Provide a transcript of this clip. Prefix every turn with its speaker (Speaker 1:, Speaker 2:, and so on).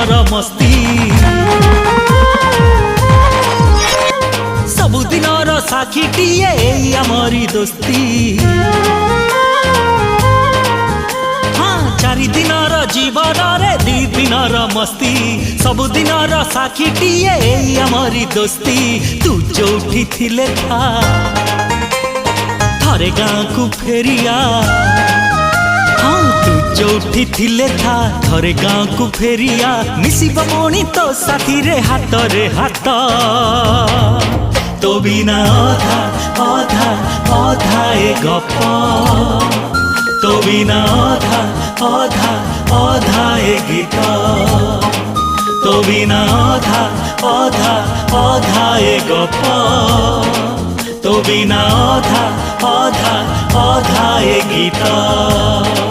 Speaker 1: मस्ती सबुदिनर साक्षीटिए आमरी दोस्ती हाँ चारि दिनर जीवन रे दी दिनर मस्ती सबुदिनर साक्षीटिए आमरी दोस्ती तू जोठी थिले था थरे गाँ को फेरिया हाँ तू जोठी थिले था थरे गाँ को फेरिया मिसिब मणि तो साथी रे हाथ तो बिना अधा अधा अधा ए गप तो बिना अधा अधा अधा ए गीत तो बिना अधा अधा अधा ए गप तो बिना अधा अधा अधा ए गीत।